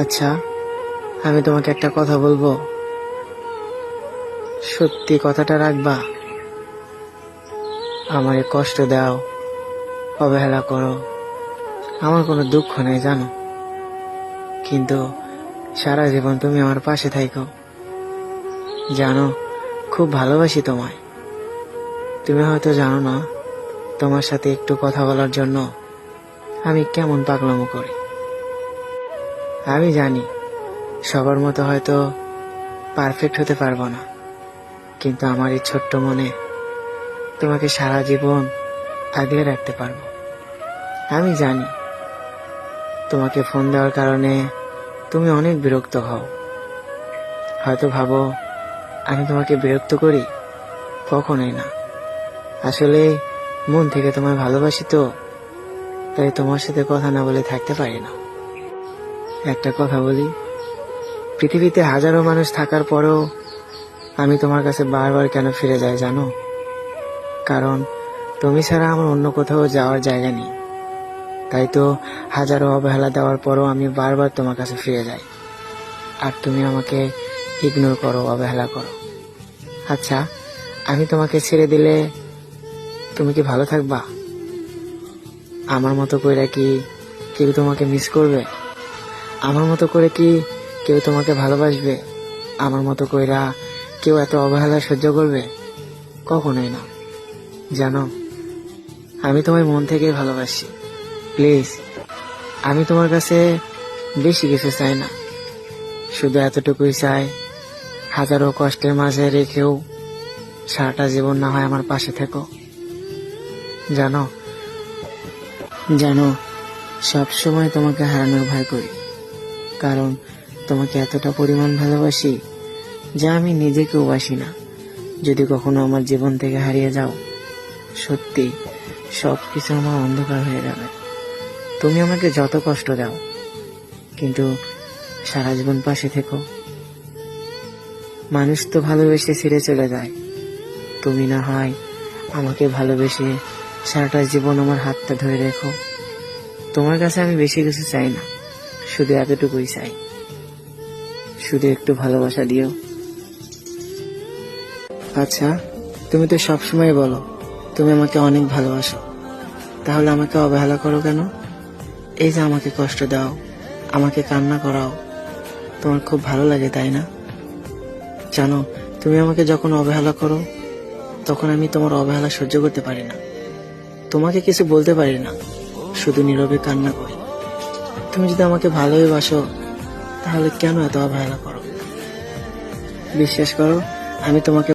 আচ্ছা, আমি তোমাকে একটা কথা বলবো, সত্যি কথাটা রাখবা? আমারে কষ্ট দাও, অবহেলা করো, আমার কোনো দুঃখ নেই জানো, কিন্তু সারা জীবন তুমি আমার পাশে থাইকো। জানো, খুব ভালোবাসি তোমায়। তুমি হয়তো জানো না, তোমার সাথে একটু কথা বলার জন্য আমি কেমন পাগলামো করি। আমি জানি সবার মতো হয়তো পারফেক্ট হতে পারবো না, কিন্তু আমার এই ছোট্ট মনে তোমাকে সারা জীবন আগলে রাখতে পারবো। আমি জানি তোমাকে ফোন দেওয়ার কারণে তুমি অনেক বিরক্ত হও, হয়তো ভাবো আমি তোমাকে বিরক্ত করি। কখনোই না, আসলে মন থেকে তোমায় ভালোবাসি তো, তাই তোমার সাথে কথা না বলে থাকতে পারি না। একটা কথা বলি, পৃথিবীতে হাজারো মানুষ থাকার পরেও আমি তোমার কাছে বারবার কেন ফিরে যাই জানো? কারণ তুমি ছাড়া আমার অন্য কোথাও যাওয়ার জায়গা নেই। তাই তো হাজারো অবহেলা দেওয়ার পরও আমি বারবার তোমার কাছে ফিরে যাই, আর তুমি আমাকে ইগনোর করো, অবহেলা করো। আচ্ছা, আমি তোমাকে ছেড়ে দিলে তুমি কি ভালো থাকবা? আমার মতো করে কি কেউ তোমাকে মিস করবে? আমার মতো করে কি কেউ তোমাকে ভালোবাসবে? আমার মতো কইরা কেউ এত অবহেলা সহ্য করবে? কখনোই না। জানো, আমি তোমায় মন থেকে ভালোবাসি। প্লিজ, আমি তোমার কাছে বেশি কিছু চাই না, শুধু এতটুকুই চাই, হাজারো কষ্টের মাঝে রেখেও সারাটা জীবন না হয় আমার পাশে থেকো। জানো জানো সব সময় তোমাকে হারানোর ভয় করি, কারণ তোমাকে এতটা পরিমাণ ভালোবাসি যা আমি নিজেকেও বাসি না। যদি কখনো আমার জীবন থেকে হারিয়ে যাও, সত্যি সবকিছু আমার অন্ধকার হয়ে যাবে। তুমি আমাকে যত কষ্ট দাও, কিন্তু সারা জীবন পাশে থেকো। মানুষ তো ভালোবেসে ছেড়ে চলে যায়, তুমি না হয় আমাকে ভালোবেসে সারাটা জীবন আমার হাতটা ধরে রেখো। তোমার কাছে আমি বেশি কিছু চাই না, শুধু এতটুকুই চাই, শুধু একটু ভালোবাসা দিও। আচ্ছা, তুমি তো সবসময় বলো তুমি আমাকে অনেক ভালোবাসো, তাহলে আমাকে অবহেলা করো কেন? এই যে আমাকে কষ্ট দাও, আমাকে কান্না করাও, তোমার খুব ভালো লাগে তাই না? জানো, তুমি আমাকে যখন অবহেলা করো, তখন আমি তোমার অবহেলা সহ্য করতে পারি না। তোমাকে কিছু বলতে পারি না, শুধু নীরবে কান্না করি। তুমি যদি আমাকে ভালোই বাসো, তাহলে কেন এত অবহেলা করো? বিশ্বাস করো, আমি তোমাকে